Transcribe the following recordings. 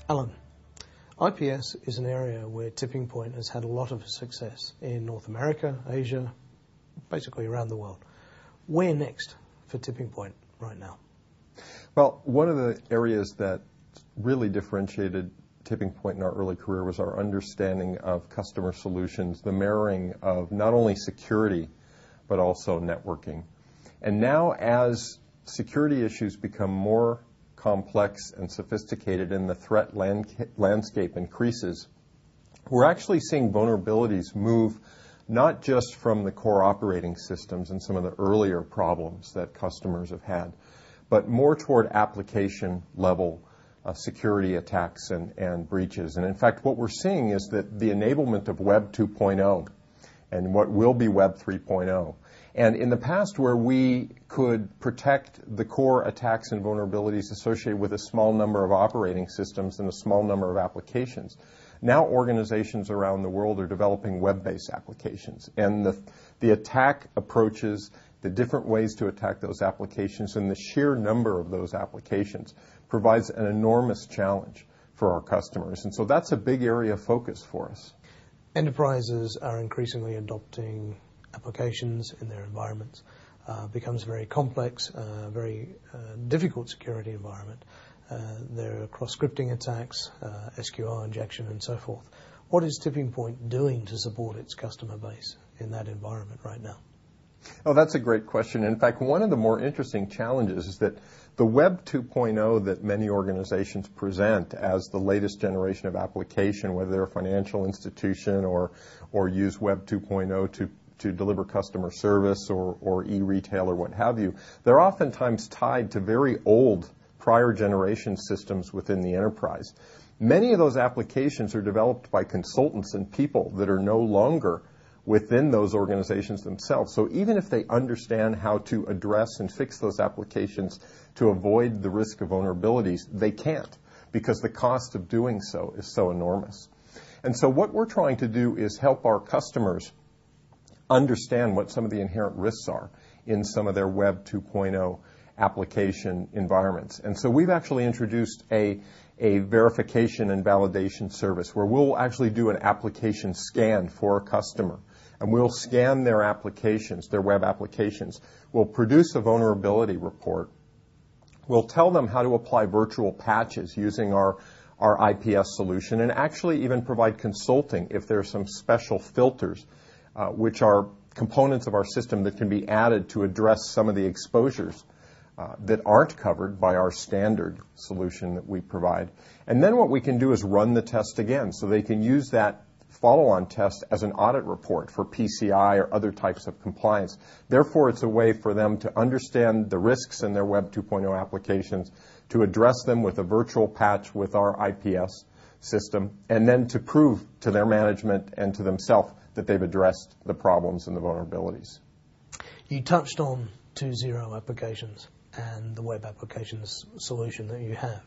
Alan, IPS is an area where TippingPoint has had a lot of success in North America, Asia, basically around the world. Where next for TippingPoint right now? Well, one of the areas that really differentiated TippingPoint in our early career was our understanding of customer solutions, the marrying of not only security, but also networking. And now as security issues become more complex and sophisticated and the threat landscape increases, we're actually seeing vulnerabilities move not just from the core operating systems and some of the earlier problems that customers have had, but more toward application level security attacks and breaches. And in fact, what we're seeing is that the enablement of Web 2.0 and what will be Web 3.0. And in the past, where we could protect the core attacks and vulnerabilities associated with a small number of operating systems and a small number of applications, now organizations around the world are developing web-based applications. And the attack approaches, the different ways to attack those applications, and the sheer number of those applications provides an enormous challenge for our customers. And so that's a big area of focus for us. Enterprises are increasingly adopting applications in their environments. Becomes a very complex, very difficult security environment. There are cross-scripting attacks, SQL injection, and so forth. What is TippingPoint doing to support its customer base in that environment right now? Oh, that's a great question. In fact, one of the more interesting challenges is that the Web 2.0 that many organizations present as the latest generation of application, whether they're a financial institution or use Web 2.0 to deliver customer service or e-retail or what have you, they're oftentimes tied to very old prior generation systems within the enterprise. Many of those applications are developed by consultants and people that are no longer within those organizations themselves. So even if they understand how to address and fix those applications to avoid the risk of vulnerabilities, they can't, because the cost of doing so is so enormous. And so what we're trying to do is help our customers understand what some of the inherent risks are in some of their Web 2.0 application environments. And so we've actually introduced a verification and validation service where we'll actually do an application scan for a customer. And we'll scan their applications, their web applications. We'll produce a vulnerability report. We'll tell them how to apply virtual patches using our IPS solution, and actually even provide consulting if there are some special filters, which are components of our system that can be added to address some of the exposures that aren't covered by our standard solution that we provide. And then what we can do is run the test again, so they can use that follow-on test as an audit report for PCI or other types of compliance. Therefore, it's a way for them to understand the risks in their Web 2.0 applications, to address them with a virtual patch with our IPS system, and then to prove to their management and to themselves that they've addressed the problems and the vulnerabilities. You touched on 2.0 applications and the web applications solution that you have.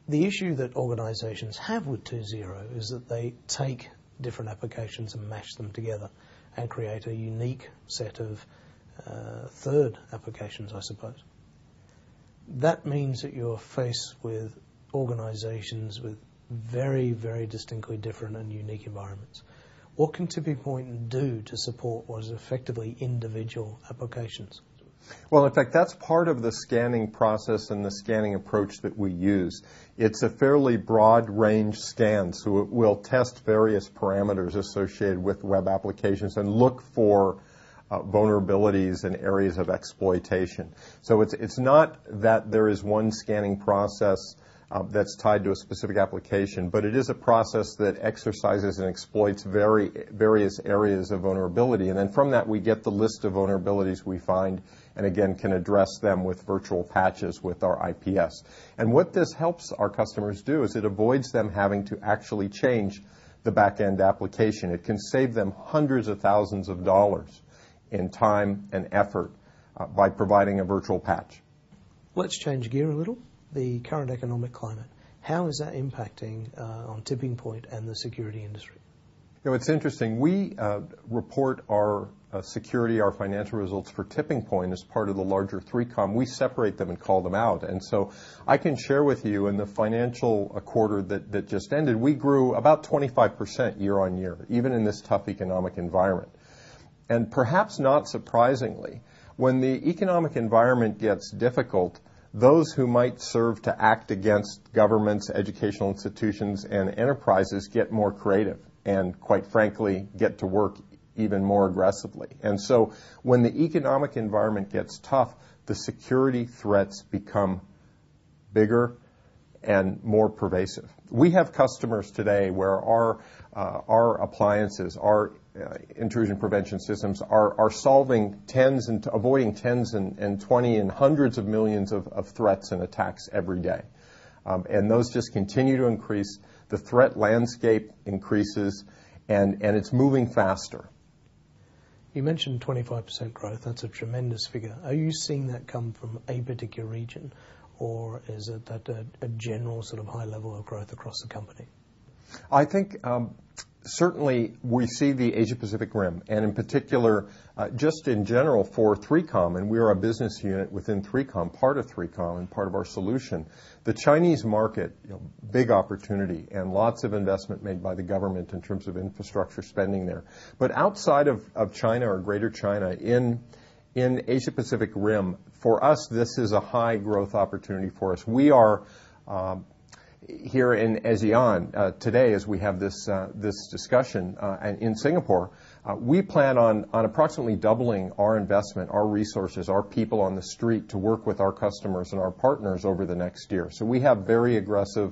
The issue that organizations have with 2.0 is that they take different applications and mash them together and create a unique set of third applications, I suppose. That means that you're faced with organizations with very, very distinctly different and unique environments. What can TippingPoint do to support what is effectively individual applications? Well, in fact, that's part of the scanning process and the scanning approach that we use. It's a fairly broad range scan, so it will test various parameters associated with web applications and look for vulnerabilities and areas of exploitation. So it's not that there is one scanning process that's tied to a specific application, but it is a process that exercises and exploits various areas of vulnerability. And then from that, we get the list of vulnerabilities we find, and again, can address them with virtual patches with our IPS. And what this helps our customers do is it avoids them having to actually change the back-end application. It can save them hundreds of thousands of dollars in time and effort by providing a virtual patch. Let's change gear a little. The current economic climate, how is that impacting on TippingPoint and the security industry? It's interesting. We report our security, our financial results for TippingPoint as part of the larger 3Com. We separate them and call them out. And so I can share with you in the financial quarter that just ended, we grew about 25% year on year, even in this tough economic environment. And perhaps not surprisingly, when the economic environment gets difficult, those who might serve to act against governments, educational institutions, and enterprises get more creative and, quite frankly, get to work even more aggressively. And so when the economic environment gets tough, the security threats become bigger and more pervasive. We have customers today where our appliances, our intrusion prevention systems are solving avoiding tens and 20 and hundreds of millions of threats and attacks every day. And those just continue to increase. The threat landscape increases, and it's moving faster. You mentioned 25% growth. That's a tremendous figure. Are you seeing that come from a particular region, or is it that a general sort of high level of growth across the company? I think certainly we see the Asia-Pacific Rim, and in particular, just in general for 3Com, and we are a business unit within 3Com, part of 3Com and part of our solution. The Chinese market, big opportunity and lots of investment made by the government in terms of infrastructure spending there. But outside of China or Greater China, in Asia-Pacific Rim, for us, this is a high growth opportunity for us. We are here in ASEAN today, as we have this discussion, and in Singapore, we plan on approximately doubling our investment, our resources, our people on the street to work with our customers and our partners over the next year. So we have very aggressive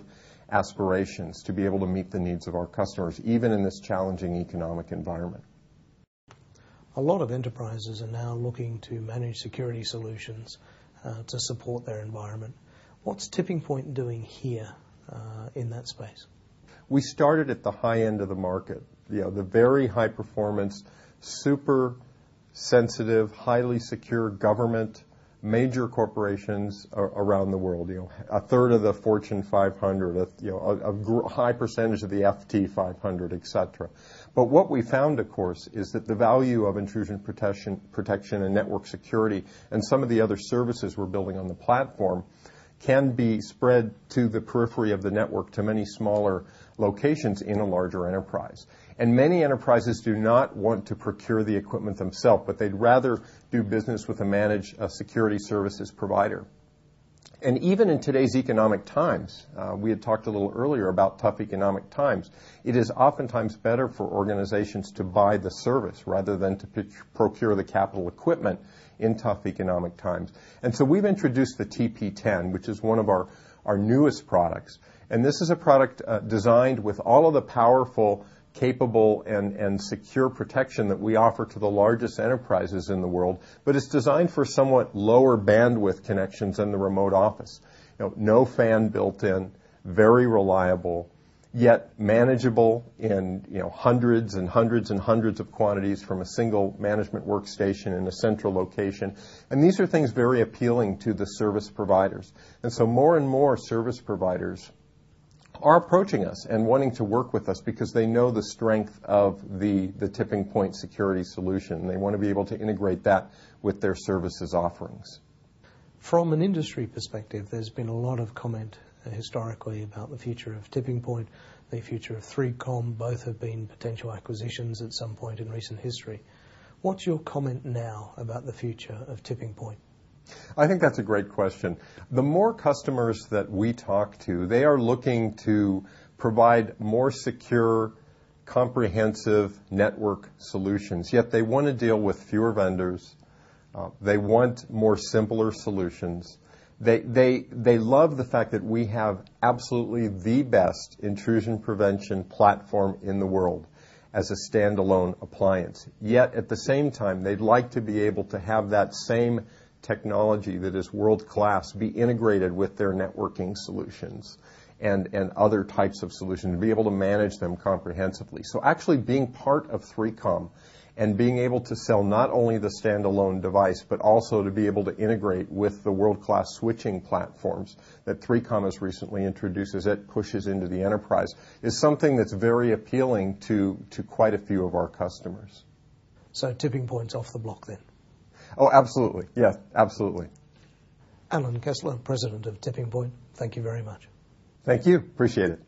aspirations to be able to meet the needs of our customers, even in this challenging economic environment. A lot of enterprises are now looking to manage security solutions to support their environment. What's TippingPoint doing here in that space? We started at the high end of the market, the very high performance, super sensitive, highly secure government, major corporations around the world. A third of the Fortune 500, a high percentage of the FT 500, etc. But what we found, of course, is that the value of intrusion protection and network security and some of the other services we're building on the platform can be spread to the periphery of the network to many smaller locations in a larger enterprise. And many enterprises do not want to procure the equipment themselves, but they'd rather do business with a managed security services provider. And even in today's economic times, we had talked a little earlier about tough economic times, it is oftentimes better for organizations to buy the service rather than to procure the capital equipment in tough economic times. And so we've introduced the TP10, which is one of our newest products. And this is a product designed with all of the powerful, capable, and secure protection that we offer to the largest enterprises in the world, but it's designed for somewhat lower bandwidth connections than the remote office. No fan built in, very reliable, yet manageable in hundreds and hundreds and hundreds of quantities from a single management workstation in a central location. And these are things very appealing to the service providers. And so more and more service providers are approaching us and wanting to work with us because they know the strength of the TippingPoint security solution. They want to be able to integrate that with their services offerings. From an industry perspective, there's been a lot of comment historically about the future of TippingPoint, the future of 3Com. Both have been potential acquisitions at some point in recent history. What's your comment now about the future of TippingPoint? I think that's a great question. The more customers that we talk to, they are looking to provide more secure, comprehensive network solutions, yet they want to deal with fewer vendors. They want more simpler solutions. They love the fact that we have absolutely the best intrusion prevention platform in the world as a standalone appliance. Yet at the same time, they'd like to be able to have that same technology that is world-class be integrated with their networking solutions and other types of solutions, to be able to manage them comprehensively. So actually being part of 3Com and being able to sell not only the standalone device, but also to be able to integrate with the world-class switching platforms that 3Com has recently introduced as it pushes into the enterprise is something that's very appealing to quite a few of our customers. So TippingPoint's off the block then? Oh, absolutely. Yes, absolutely. Alan Kessler, President of TippingPoint, thank you very much. Thank you. Appreciate it.